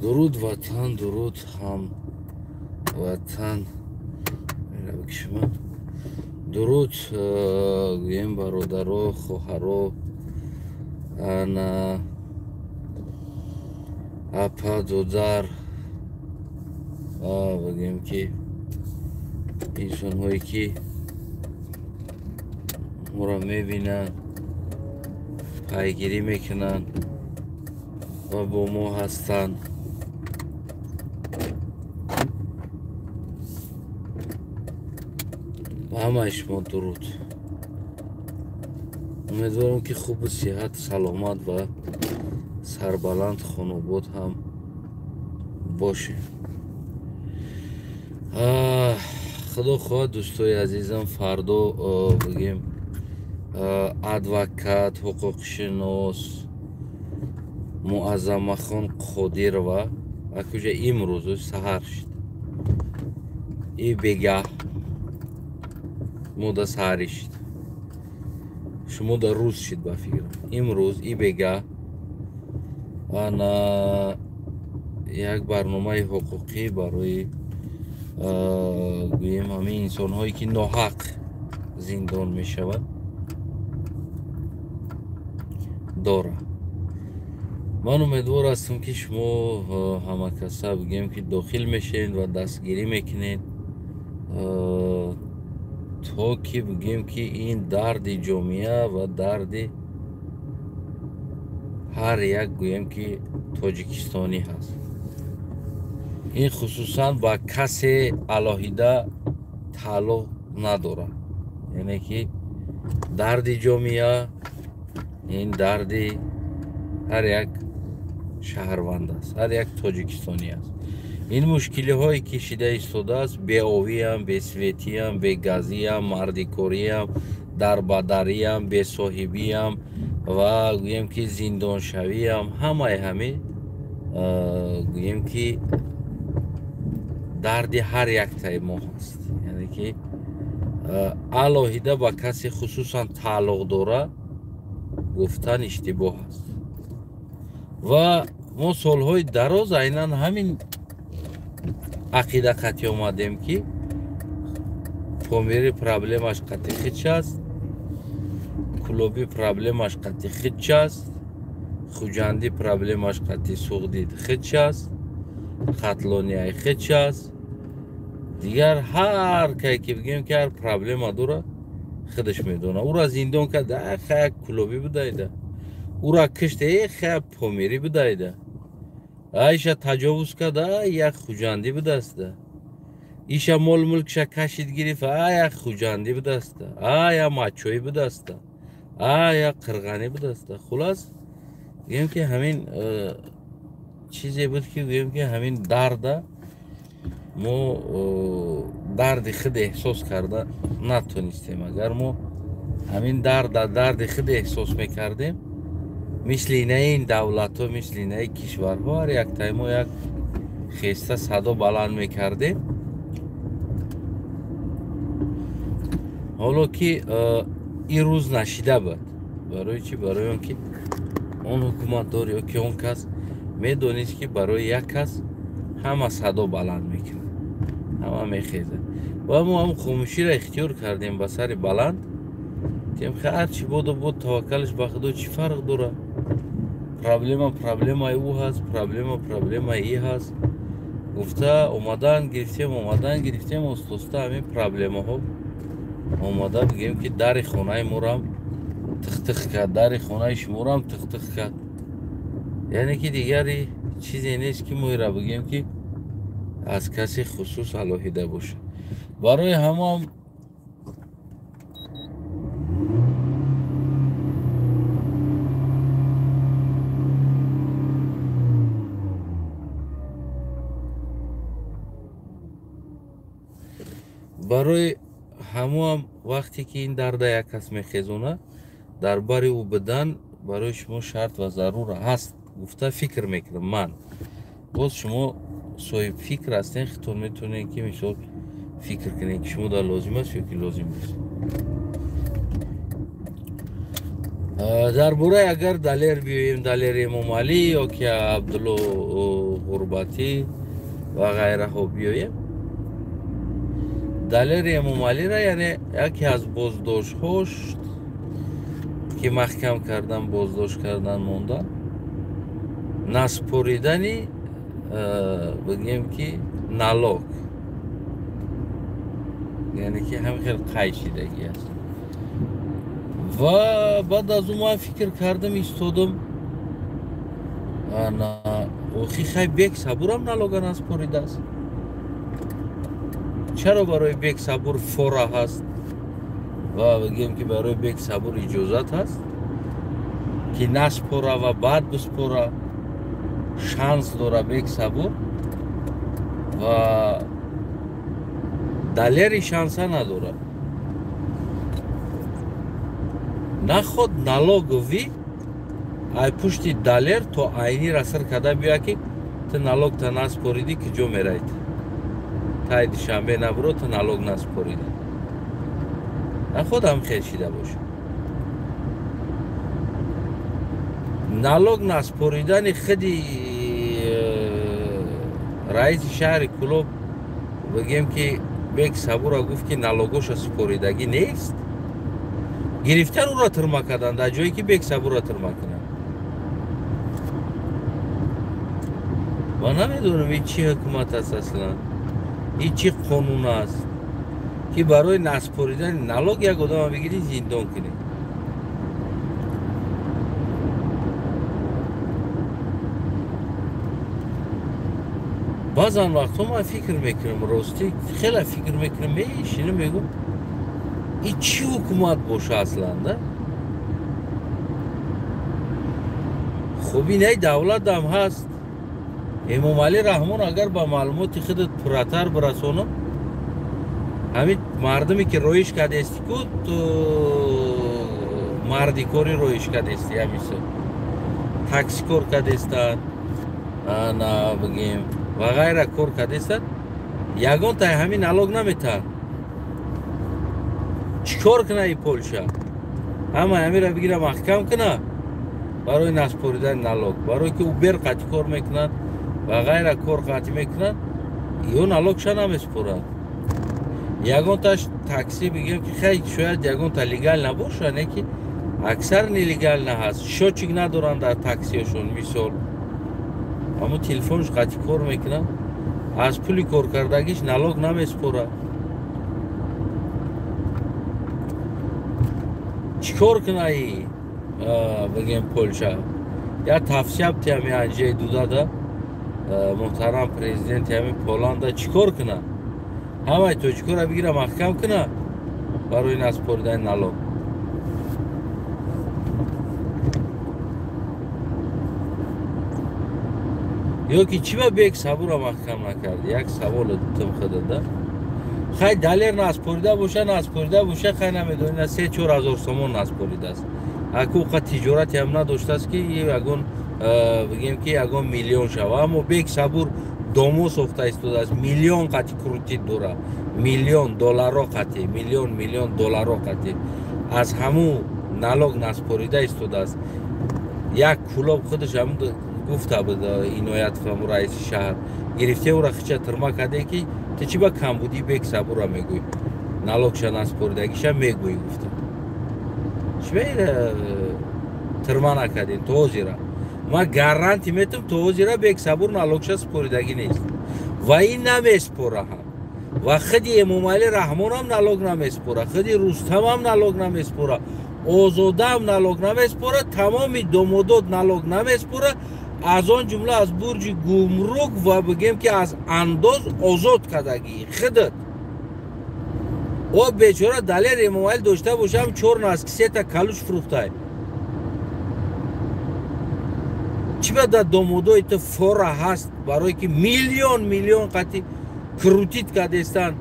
درود وطن، درود هم وطن. شما درود گویم برادرو خواهرو انا اپا دودر بگیم که انسان هایی که ما را میبینن، پیگیری میکنن و با ما هستن. و همه شما درود. امیدوارم که خوب، صحت، سلامت و سربلند خانواده هم باشه. خدا خواهد دوستای عزیزم فردا بگیم ادوکات، حقوق شناس معظم خان قادر و کجا امروز سحر شد ای بگه مودا سحری شد، شما در روز شد با فکر امروز ای بگه انا یک برنامه حقوقی برای گویم همه انسان هایی که ناحق زندان می شود داره. من امیدوار هستم که شما همه کسا بگیم که داخل میشین و دستگیری میکنین تا که بگیم که این درد جامعه و درد هر یک گویم که تاجیکستانی هست. این خصوصا با کسی علاهیده تعلق نداره، یعنی که درد جامعه این درد هر یک شهروند است، هر یک تاجیکستانی است. این مشکلی هایی که کشیده ایستاده است، بی آوی هم، بی سویتی هم، بی گازی هم، مردیکوری هم، دربدری هم، بی صاحبی هم و گویم که زندان شوی هم، همه گویم که درد هر یک تای ما هست. یعنی که علاهیده با کسی خصوصا تعلق داره گفتن اشتباه است. و ما سالهای دراز عیناً همین عقیده قطعی آمدیم که پومیری پرابلمش قطعی خیچ است، کلوبی پرابلمش قطعی خیچ است، خوجندی پرابلمش قطعی سوغدید خیچ است، خطلانی های خیچ است. دیگر هر که بگیم که هر پرابلم داره خودش میدونه. او را زندان کرده خیلی کلوبی بدایده، او را کشته خیلی پومیری بدایده، ایشا تجاوز کرده یک خوجندی بدسته، ایشا مال ملکش کشید گرفت یک خوجندی بدسته، یا مچوی بدسته، یا قرغانی بدسته. خلاص بگیم که همین چیزی بود که بگیم که همین درد ما درد خود احساس کرده نتونستیم. اگر ما همین درد خود احساس میکردیم، مثل اینه این دولت ها، مثل اینه کشورها هر یک تایما یک خیسته صدا بلند میکردیم. حالا که این روز نشیده بود، برای چی؟ برای اون که اون حکومت دار یا که اون کس میدونید که برای یک کس همه صدا بلند میکنه، همه میخیزه. و ما هم خاموشی را اختیار کردیم به سر بلند که هر چی بود توکلش به خدا، چی فرق داره؟ پرابلم او هست، پرابلم ای هست. گفته اومدن گرفتیم استوسته همین پرابلم ها اومده بگیم که در خونه ما هم تخ کرد، در خونه شما هم تخ کرد. یعنی که دیگری چیزی نیست که ما را بگیم که از کسی خصوص علاهیده باشه. برای همه هم وقتی که این درد یک کس میخیزونه در باری او بدن برای شما شرط و ضرور هست. گفته فکر میکنم من باز شما صاحب فکر هستین، خطور میتونین که مثال فکر کنین که شما در لازم است یا که لازم نیست. дар бораи агар далер биёем, далери Эмомалӣ ё ки Абдулло Ғурбатӣ ва ғайраҳо биёем, далери Эмомалиро яъне яке аз боздоштҳош ки маҳкам кардан боздошт кардан мондан, наспоридани бигем ки налог, яъне ки ҳамин хел қайшидагӣ аст. ва баъд аз ӯ ман фикр кардам, истодам, охи хай бек сабурам налога наспоридааст. чаро барои бек сабур фора ҳаст ва бигем ки барои бек сабур иҷозат ҳаст ки наспора ва баъд биспора, шанс дора бек сабур ва далери шанса надора. наход налогови ай пушти далер то айни расар када биё ки ту налог та наспоридӣ ки ҷо мерайт, тай душанбе набуро ту налог наспоридӣ, наход ҳам хел шида боша. налог наспоридани худи раиси шаҳри Кӯлоб бигем ки бек сабура гуфт ки налогоша супоридагӣ нест, гирифтан ӯро тирма кардан дар ҷое ки бек сабура тирма кунанд. ман намедонам ин чӣ ҳукумат аст аслан, ин чӣ қонун аст ки барои наспоридани налог як одама бигирӣ зиндон кунӣ. баъзан вақтҳо ман фикр мекунам, ростӣ хеле фикр мекунам, мешинам мегӯм ин чӣ ҳукумат боша аслан да? хуб инай давлатам ҳаст. Эмомалӣ Раҳмон агар ба маълумоти худат пурратар бирасонам, ҳамин мардаме ки роиш кардести ку марди кори роиш кардести, ҳамиса таксикор кардестан, ана бигем ва ғайра кор кардестан, ягон тай ҳамин налог наметаҳад. чикор куна и Полша? ҳама ҳамира бигира маҳкам куна барои наспоридани налог, барое ки убер қатъи кор мекунад ва ғайра кор қатъи мекунад, ё налогша намеспорад. ягонташ такси бигем ки хай шояд ягонта легал набоша, не ки аксар нелегал наҳаст, счётчик надоранд дар таксиёшон, мисол ҳамун телефонш қатъи кор мекунад, аз пули коркардагиш налог намеспорад. чикор кунаи бигем Полша? я тавсия бути ҳамин Анҷей Дуда да муҳтарам президенти ҳамин Поланда чикор куна? ҳамаи тоҷикора бигира маҳкам куна барои наспоридани налог. ё ки чӣ ба бек сабура маҳкам накард? як саволо дутам худада. хай далер наспорида боша, хай намедонӣ 3-4 ҳазор сомон наспоридааст. акуқа тиҷорати ҳам надоштааст ки ягон бигем ки ягон миллион шава, аммо бек сабур домо сохта истодааст, миллион қатъи крутит дора, миллион долларо қатъи, миллион долларо қатъи аз ҳамун налог наспорида истодааст. як Кӯлоб худаш ҳамун гуфта буд Иноятов раиси шаҳр, гирифте ӯра хича тирма карде ки ту чӣ ба камбудӣ бек сабура мегӯй, налогша наспоридагиша мегӯй, гуфта чӣ тирма накардин то ҳозира? ман гаранти метам то ҳозира бек сабур налогша споридагӣ нест ва ин намеспора ҳам, ва худи Эмомалӣ Раҳмонам налог намеспора, худи Рустамам налог намеспора, Озодаам налог намеспора, тамоми домодот налог намеспора, аз он ҷумла аз бурҷи гумрук ва бигем ки аз андоз озод кардагӣ худат. о бечора далер Эмомалӣ дошта бошам 4 носки 3 та калуш фурӯхтай. чӣ ба дар домодои ту фора ҳаст барое ки миллион қатъи крутит кардестан,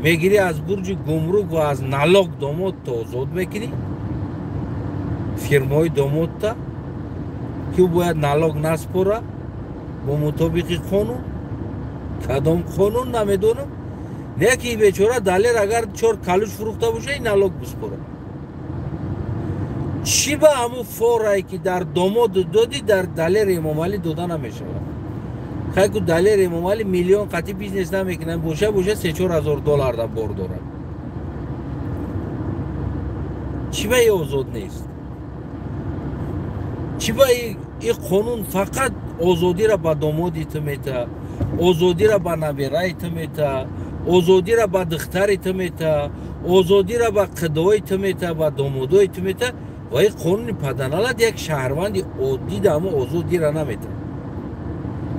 мегирӣ аз бурҷи гумрук ва аз налог домодта озод мекунӣ, фирмои домодта ки ӯ бояд налог наспора бо мутобиқи қонун. кадом қонун намедонам, не ки бечора далер агар 4 калуш фурӯхта боша ин налог биспора. چی با همون فورایی که در داماد دادی در دلیر امامعلی داده نمیشه. خیلی که دلیر امامعلی میلیون قطعی بیزنس نمیکنن بوشه 3-4 هزار دلار در بار دارن. چی با این آزاد نیست؟ چی با این قانون فقط آزادی را با دامادی تمیته، آزادی را با نبیرای تمیته، آزادی را با دختری تمیته، آزادی را با قدوی تمیته، با دامادوی تمیته و این قانون پدنالت یک شهروندی عادی دامو آزادی را نمیته.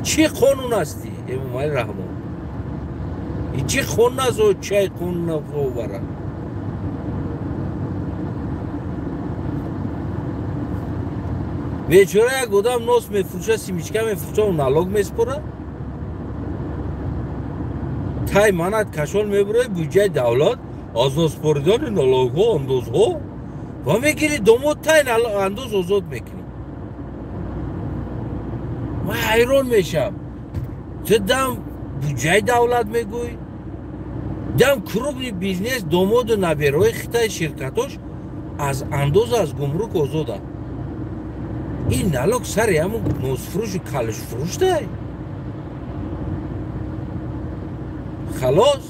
چی قانون هستی؟ امامعلی رحمان این چی قانون است و چی قانون برن؟ بیچاره یک آدم ناس میفروشه، سیمیچکه میفروشه و نالوگ میسپره، تای منت کشال میبره بودجه دولت از ناسپاریدن نالوگ ها انداز ها و میگیری داماد تای انداز آزاد میکنی. من حیران میشم تو دم بودجه دولت میگوی دم کروبی بیزنس داماد و نبیرهای خیطای شرکتاش از انداز از گمرک آزاده. این نالوگ سر همون نوز فروش و کالش فروش ده خلاص.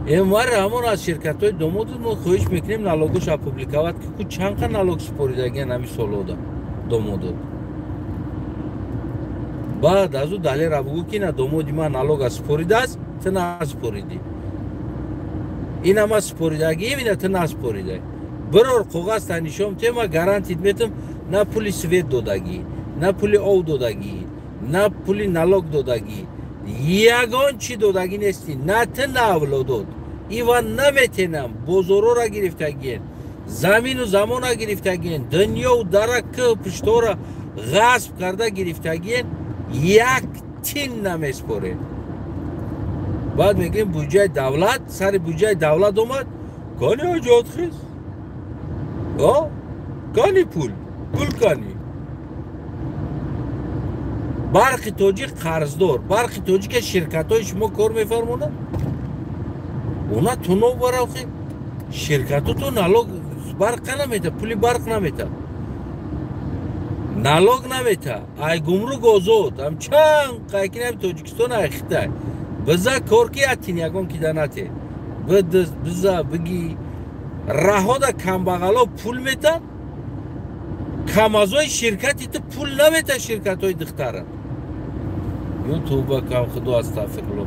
اموار همون از شرکت های داماد ما خواهش میکنیم نالوگش اپوبلیکوات که کچھ چند که نالوگ سپوریدگی همی سالو ده داماد بعد از او دلیل را بگو که نه دامادی من نالوگ سپوریده است تو نه سپوریدی این همه سپوریدگی اینه تو نه سپوریده برار قوغاز تنیشم تی ما گارانتید میتم نه پولی سوید دادگی نه پولی او دادگی نه پولی نالوگ دادگی یگان چی دادگی نیستی نه تو نه اولادود ایوان نمیتینم بزرو را گرفتگین زمین و زمان را گرفتگین دنیا و درک پشتو را غصب کرده گرفتگین یک تین نمیسپوره. بعد میگیم بودجه دولت سر بودجه دولت اومد کانی آجاد خیز کانی پول کانی برخی توجی قرضدار برخی توجی که شرکت های شما کار میفرمونه اونا تو نو برا خیلی شرکت ها تو نالوگ برق نمیده پولی برق نمیده نالوگ نمیده ای گمرک آزاد هم چند قایقی نمی توجیکستان اخیده بزا کار که اتین یکان که دانته بزا بگی رها دا کم بغلا پول میتن کم ازای شرکتی تو پول نمیتن شرکت های دختره یون توبه کم خدا استغفرالله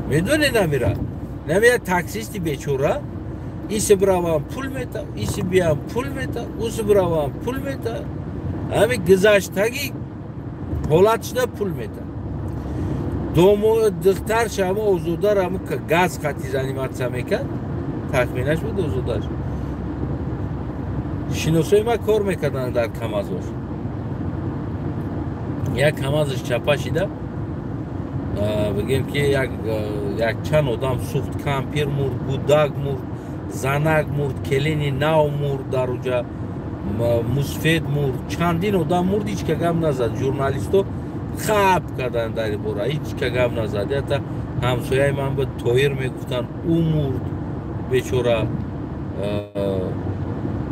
میدونی نمیره تاکسیستی بیچوره ایسی براوان پول میتن ایسی بیان پول میتن اوسی براوان پول میتن همه گذاشتگی حالت شده پول میتن دختر شما اوزودار همه که گاز خطی زنیمت میکن تخمینش بود اوزودار شناسوی ما کار میکردن در کمازوش یک کمازش چپا شده بگیم که یک چند آدم سوخت کمپیر مرد بودک مرد زنک مرد کلینی نو مرد در اوجا مسفید مرد چندین آدم مرد هیچ که گم نزد ژورنالیستو خواب کردن در بورا هیچ که گم نزد حتی همسایه من به تویر میگفتن او مرد بیچاره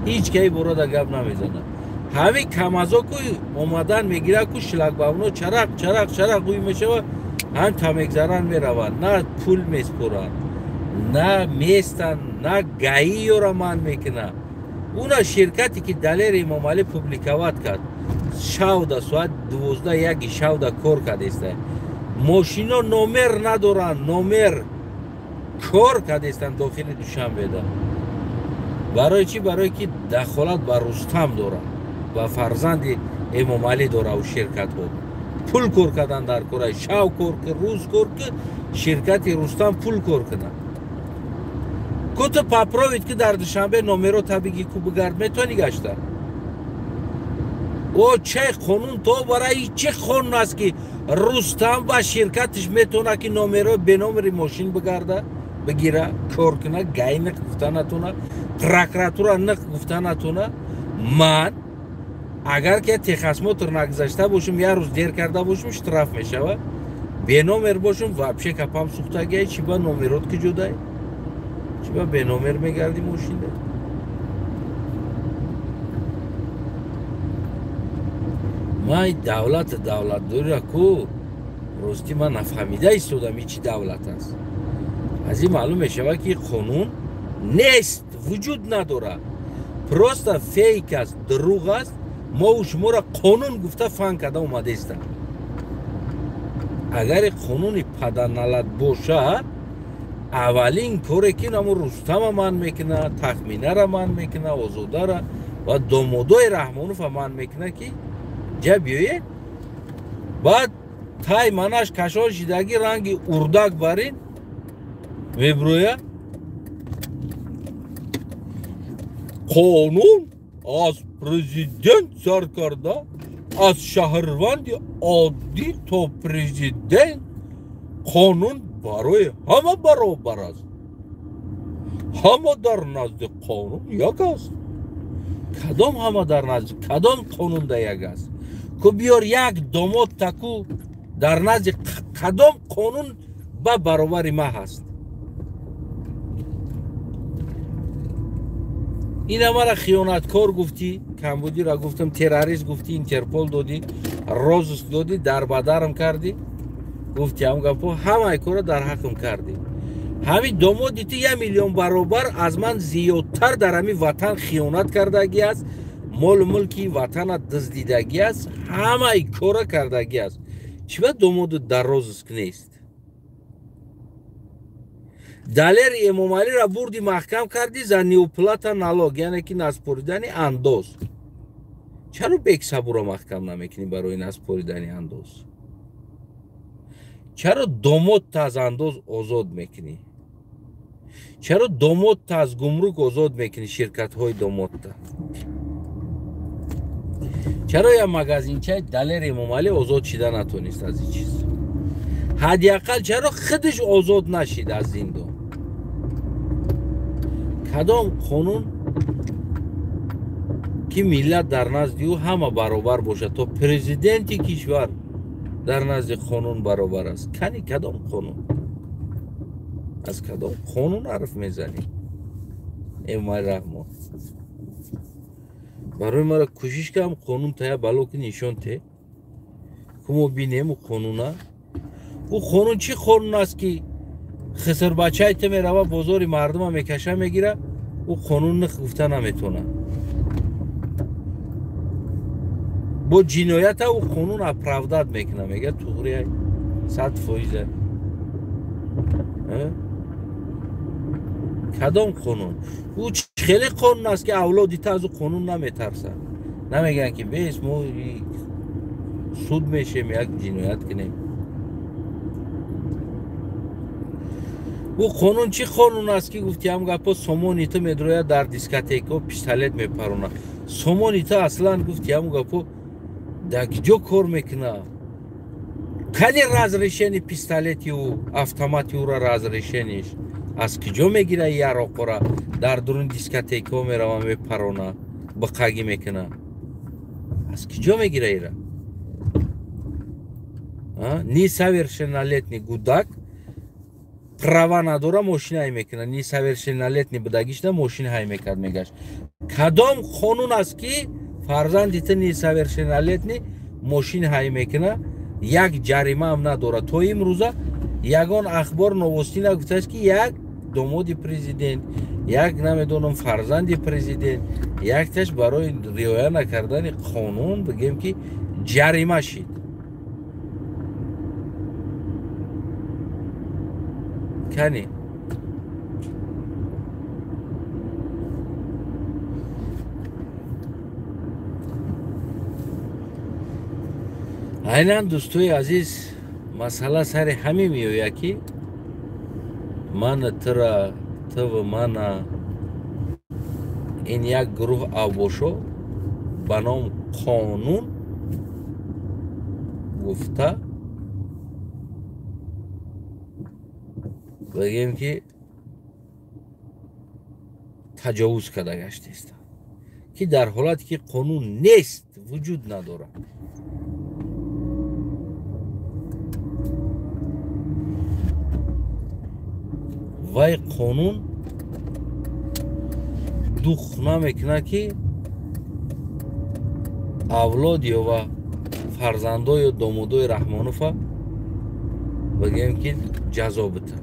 هیچ که بورا در گم نمیزنن همین کمازا که اومدن میگیره که شلک باونو چرق گوی میشه و هم تمیگذارن میرون نه پول میسپرن نه میستن نه گایی را من میکنن اونا شرکتی که دلیر امامعلی پوبلیکوات کرد شاوده ساعت 12 یکی شاوده کار کردیسته ماشینا نومر ندارن نومر کار کردیستن داخل دوشنبه ده برای چی؟ برای که دخالت بر رستم دارن و فرزند امامعلی داره و شرکت ها پول کار کردن در کاره شاو کار که روز کار که شرکت رستم پول کار کردن کت پاپروید که در دوشنبه نومرو تبیگی کو بگرد میتونی گشتن او چه قانون تو برای چه قانون است که رستم و شرکتش میتونه که نومرو به نومری ماشین بگرده بگیره کار کنه گای نک گفته نتونه پراکراتورا نک گفته نتونه من اگر که تخصمات نگذاشته باشم یه روز دیر کرده باشم اشتراف میشه به نومر باشم واپشه کپام سوختگی چی با نومرات که جدای چرا به نمر میگردی ماشین ده؟ ما دولت داری را کو راستی من نفهمیده ایستادم این چی دولت است. از این معلوم میشه که قانون نیست، وجود نداره، پروست فیک است، دروغ است. ما و شما را قانون گفته فهم کرده اومده است. اگر قانون پدرنالت باشه اولین کاری که نمو رستم من میکنه، تخمینه را من میکنه، آزاده را و دامادای رحمانوف من میکنه که جا بیایید بعد تای منش کشان شیدگی رنگ اردک برین میبرویه قانون از پرزیدنت سر کرده، از شهروند عادی تا پرزیدنت قانون برای همه برابر است، همه در نزد قانون یک است. کدام همه در نزد کدام قانون در یک است؟ که بیار یک داماد تکو در نزد کدام قانون به برابر ما هست؟ این مرا خیانتکار گفتی، کمبودی را گفتم، تروریست گفتی، اینترپول دادی، روزس دادی، در بدرم کردی، گفتی هم گفت همه کارا در حقم کردی. همین داماد دیتی 1 میلیون برابر از من زیادتر در همین وطن خیانت کردگی است، مال ملکی وطن دزدیدگی است، همه کارا کردگی است. چرا داماد در روزس نیست؟ دلیر امام علی را بردی محکم کردی زنیوپلات نالوگ، یعنی که نسپاریدن انداز. چرا بیک سبو را محکم نمیکنی برای نسپاریدن انداز؟ چرا داماد تا از انداز آزاد میکنی؟ چرا داماد تا از گمرک آزاد میکنی؟ شرکت های داماد تا چرا یا مگازینچه دلیر امام علی آزاد شده نتونست از این چیز؟ حداقل چرا خودش آزاد نشید از زندان؟ کدام قانون که ملت در نزد او همه برابر باشه تا پرزیدنت کشور در نزد قانون برابر است؟ کنی کدام قانون؟ از کدام قانون حرف میزنی؟ امام رحمان برای ما را کوشش کردم قانون تایا بلو که نشان ته که ما بینیم قانونه. او قانون چی قانون است که خسر بچه های تمی روه بازاری مردم هم میکشه میگیره؟ او قانون گفته نمیتونه. با جنایت او قانون اپراودت میکنه، میگه توغری 100%. کدام قانون؟ او خیلی قانون است که اولادی تا از قانون نمیترسن، نمیگن که بیس ما سود میشیم یک جنایت کنیم. او قانون چی قانون است که گفتی هم گفت سومونیتا میدروید در دیسکاتیکا پیستالت میپرونه؟ سومونیتا اصلا گفتی هم گفت در کجا کار میکنه؟ کنی رازریشنی پیستالتی و автомاتی او را رازریشنیش از کجا میگیره؟ یراق را در درون دیسکاتیکا میروه میپرونه بقاگی میکنه؟ از کجا میگیره ایره؟ несовершеннолетний гудак права надора мошина ҳай мекунад, несовершеннолетний будагишна мошина ҳай мекард мегашт. кадом қонун аст ки фарзанди ту несовершеннолетний мошина ҳай мекунад, як ҷарима ҳам надорад? то имрӯза ягон ахбор новостӣ нагуфтааст ки як домоди президент, як намедонам фарзанди президент якташ барои риоя накардани қонун бигем ки ҷарима шид. کنی айнан дӯстои азиз, масъала сари ҳамин меояд ки ман тра тв мана ин як гурӯҳ авбошо ба ном қонун гуфта بگیم که تجاوز کرده گشته است، که در حالتی که قانون نیست، وجود نداره. وای قانون дух намекунад ки авлод ё ва фарзандо ё домодои Раҳмонова бигем ки ҷазо бита.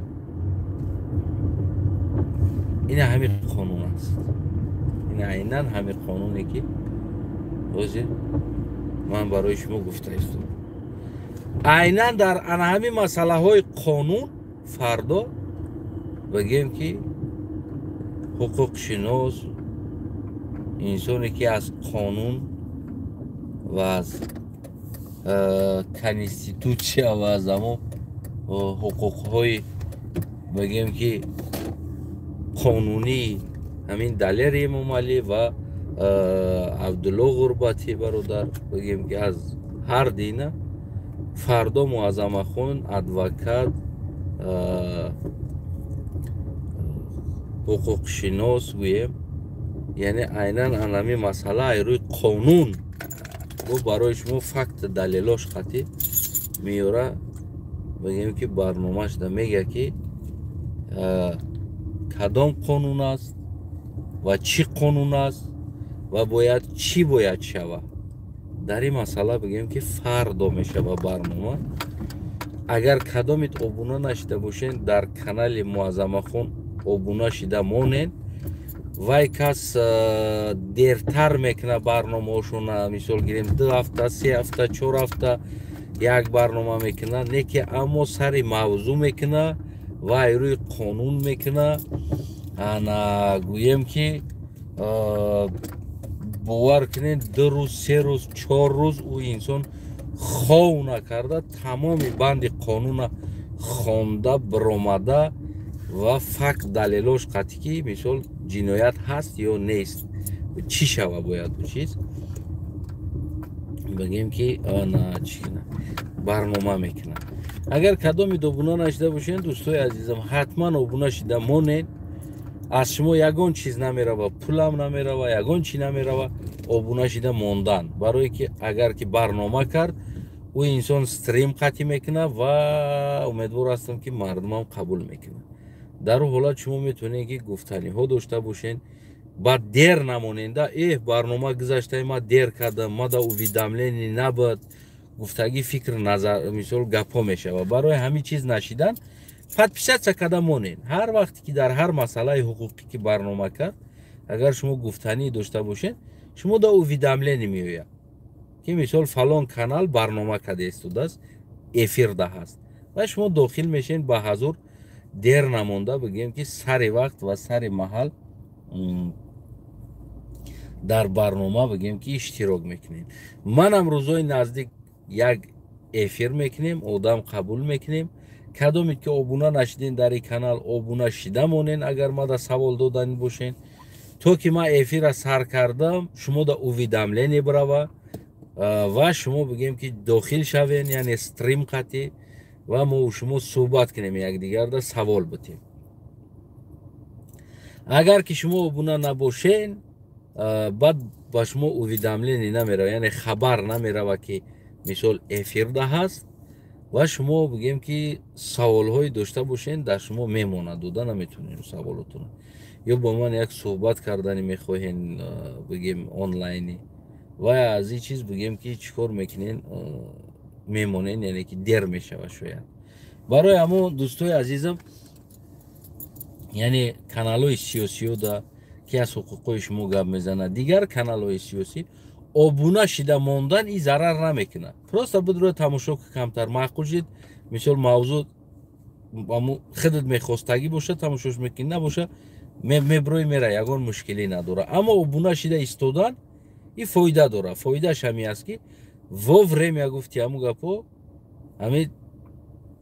ин ҳамин қонун аст. ин айнан ҳамин қонуне ки ҳозир ман барои шумо гуфта истодам. айнан дар ана ҳамин масъалаҳои қонун фардо бигем ки ҳуқуқшинос инсоне ки аз қонун ва аз конститутсия ва аз ҳамон ҳуқуқҳои бигем ки қонунии ҳамин Далери Эмомалӣ ва Абдулло Ғурбатӣ бародар бигем ки аз ҳар дина фардо Муаззамахон адвокат ҳуқуқшинос гӯем, яъне айнан анами масъала айрӯи қонун бо барои шумо факт далелош қатӣ меёра бигем ки барномашда мега ки кадом қонун аст ва чӣ қонун аст ва бояд чӣ бояд шава. дар ин масъала бигем ки фардо мешава барнома. агар кадомит обуна нашида бошен дар канали Муаззамахон обуна шида монен. вай кас дертар мекуна барномаошуна, мисол гирем 2 ҳафта 3 ҳафта 4 ҳафта як барнома мекуна, не ки аммо сари мавзӯъ мекуна ва айрӯи қонун мекуна. ана гӯем ки бовар кунед 2 рӯз 3 рӯз 4 рӯз ӯ инсон хов накарда тамоми банди қонуна хонда биромада ва факт далелош қатӣ ки мисол ҷиноят ҳаст ё нест, чӣ шава бояд бу чиз бигем ки барнома мекунад. агар кадоми обуна нашида бошен дӯстои азизам, ҳатман обуна шида монен. аз шумо ягон чиз намерава, пулам намерава, ягон чӣ намерава, обуна шида мондан. барое ки агар ки барнома кард ӯ инсон стрим қатӣ мекунад ва умедвор ҳастам ки мардумам қабул мекунад. дар ӯ ҳолат шумо метавонед ки гуфтаниҳо дошта бошен, баъд дер намоненда барнома гузаштаи ма дер кардам, ма да уведомление набуд, гуфтагӣ фикр назар мисол гапҳо мешава. барои ҳамин чиз нашидан подписатсия карда монен. ҳар вақте ки дар ҳар масъалаи ҳуқуқӣ ки барнома кард, агар шумо гуфтанӣ дошта бошед, шумо да уведомление меояд ки мисол фалон канал барнома карда истодааст, эфирда ҳаст ва шумо дохил мешед ба ҳазур дер намонда бигем ки сари вақт ва сари маҳал дар барнома бигем ки иштирок мекунем. манам рӯзои наздик як эфир мекунем, одам қабул мекунем. кадомит ки обуна нашиден дар ин канал обуна шида монен, агар мада савол додани бошен, то ки ма эфира сар кардам шумо да уведомление бирава ва шумо бигем ки дохил шавен, яъне стрим қатӣ ва мо шумо суҳбат кунем, якдигар да савол битем. агар ки шумо обуна набошен, баъд ба шумо уведомление намерава, яъне хабар намерава ки мисол эфирда ҳаст ва шумо бигем ки саволҳои дошта бошен, дар шумо мемонад, дода наметавонед саволотуна. ё бо ман як суҳбат кардани мехоҳен бигем онлайни ва аз ин чиз бигем ки чӣ кор мекунен, мемонен, яъне ки дер мешава шояд. барои ҳамон дӯстои азизам, яъне каналҳои сиёсиёда ки аз ҳуқуқҳои шумо гап мезанад, дигар каналҳои сиёсӣ обуна шида мондан ин зарар намекунад. просто бидро тамошо ки камтар маъқул шид, мисол мавзӯъ худат мехостагӣ боша, тамошош мекунӣ, набоша меброи мера, ягон мушкилӣ надора. аммо обуна шида истодан ин фоида дора. фоидааш ҳамин аст ки во время гуфти ҳамун гапҳо, ҳамин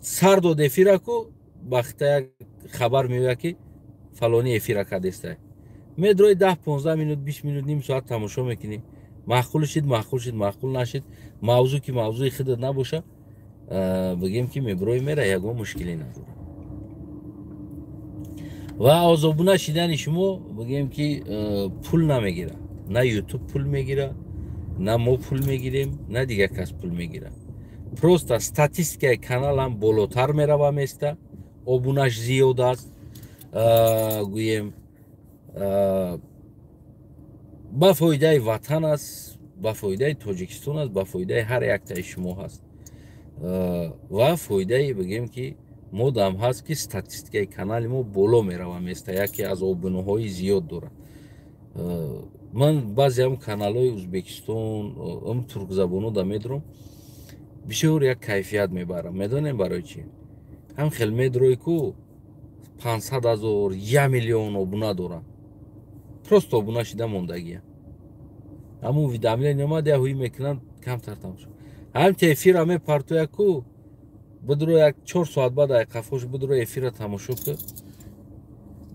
сар дод эфираку бахта як хабар меояд ки фалони эфира кардестай, медрои 10-15 минут 20 минут ним соат тамошо мекунӣ. маъқул шид, маъқул шид, маъқул нашид, мавзӯъ ки мавзӯи худат набоша, бигем ки меброи мера, ягон мушкилӣ надора. ва озобуна шидани шумо бигем ки пул намегира. на ютуб пул мегира, на мо пул мегирем, на дигар кас пул мегира. просто статистикаи каналам болотар мерава места, обунаш зиёд аст, гӯем ба фоидаи ватан аст, ба фоидаи Тоҷикистон аст, ба фоидаи ҳар яктаи шумо ҳаст. Ва фоидаи бигем ки мо дам ҳаст ки статистикаи канали мо боло мерава места, яке аз обунуҳои зиёд дорад. Ман баъзеам каналҳои Ӯзбекистон, туркзабоно да медорам, бисёр як кайфият мебарам. Медонем барои чӣ? Ҳам хел медрои ку 500,000, 1 миллион обуна доранд. Просто обуна шида мондагия. Ҳамун видеомление омад яҳуӣ мекунанд камтар тамошо. Ҳам те эфира мепартояд ку бидро як 4 соат баъд қафош бидро эфира тамошо ку.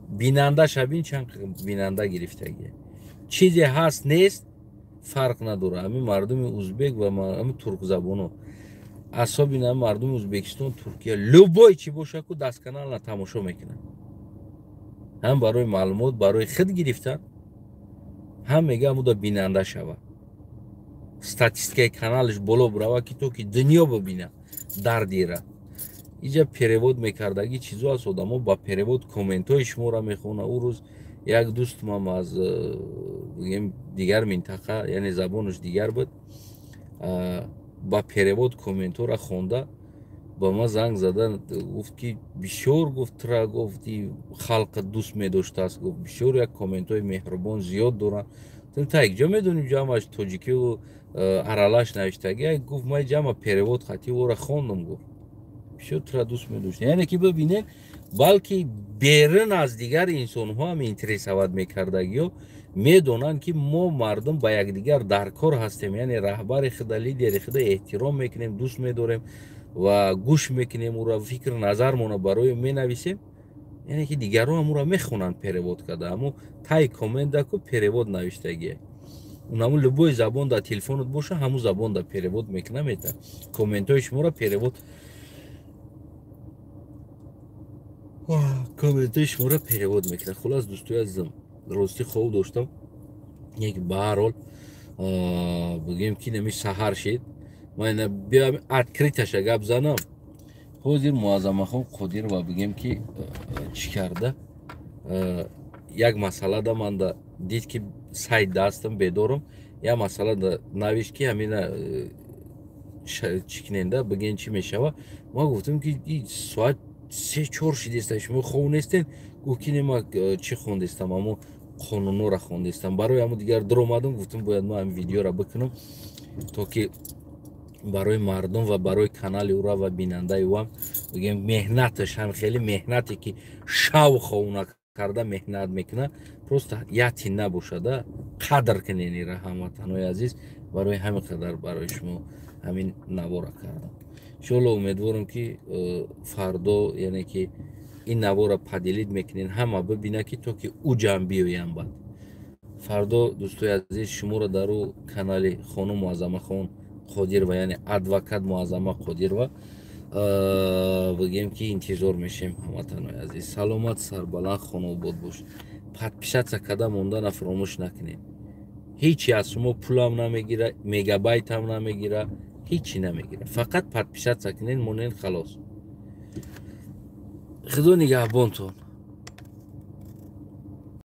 Бинандаша бин чанд бинанда гирифтагия. Чизе ҳаст нест фарқ надорад. Ҳамин мардуми ӯзбек ва ҳамин туркзабоно. Асоби мардуми Ӯзбекистон, Туркия, любой чӣ боша ку дастканална тамошо мекунанд. ҳам барои маълумот, барои худ гирифтан, ҳам мега ҳамуда бинанда шава. Статистикаи каналиш боло бурава ки то ки дунё бибина дардира. Иҷа перевод мекардаги чизо аст, одамо ба перевод комментҳои шуморо мехона. ӯ рӯз як дӯстмам аз дигар минтақа, яъне забонаш дигар буд, ба перевод комментҳоро хонда ба ман занг зада гуфт ки бисёр гуфтра гуфти халқи дӯст медоштааст, гуфт бисёр як комментҳои меҳрубон зиёд доранд. Та якҷо медонем ҷамъаш тоҷикиву аралаш навиштагия. Гуфт ман ҷамъа перевод хати ӯро хондам. Гуфт бисёр тра дӯст медоштем. Яъне ки бибинед, балки берун аз дигари инсонҳо ҳам интересоват мекардагиҳо медонанд ки мо мардум ба якдигар дар кор ҳастем, яъне раҳбари худа, лидери худа эҳтиром мекунем, дӯст медорем ва гӯш мекунем, ӯро фикр назармона барои менависем. Яъне ки дигарҳо ҳамуро мехонанд перевод карда, ҳамун таи комментда ку перевод навиштагия. Ҳамун любой забон дар телефонот боша, ҳамун забон да перевод мекунам. Мета комментҳои шуморо перевод комментҳои шуморо перевод мекунам. Хулос дӯстои азизам, рости хоб доштам. Як ба ҳар ҳол бигем ки нами саҳар шид. Ман биям откриташа гап занам. Ҳозир Муаззамахон Қодирова бигем ки чӣ карда, як масъалада манда дид ки сайт дастам бедорам, як масъалада навишт ки ҳамина чӣ киненда биген чӣ мешава. Ман гуфтам ки соат 3-4 шидеста, шумо хоб нестен? Гуфт ки нема чӣ хондестам, аммо қонунҳоро хондестам. Барои ҳамун дигар дуромадам, гуфтам бояд ман ҳамин видеоро бикунам, то ки барои мардум ва барои канали ӯро ва бинандаи ӯам бигем меҳнаташ ҳам хеле меҳнате ки шавқо уна карда меҳнат мекуна, просто яти набошада қадр кунен ира ҳамватанои азиз. Барои ҳамин қадар барои шумо ҳамин навора кардам. Иншоалло умедворам ки фардо, яъне ки ин навора падилид мекунен, ҳама бибина ки то ки ӯ ҷамъ биёям бад. Фардо дӯстои азиз, шуморо дар ӯ канали хонум Муаззамахон Қодирова, яъне адвокат Муаззама Қодирова, бигем ки интизор мешем ҳамватанои азиз. Саломат, сарбаланд, хонобод бош. Подписаться карда мондана фаромӯш накунед. ҳечи аз шумо пулам намегира, мегабайтам намегира, ҳечи намегира. Фақат подписаться кунед, монед халос. Худо нигаҳбонтон.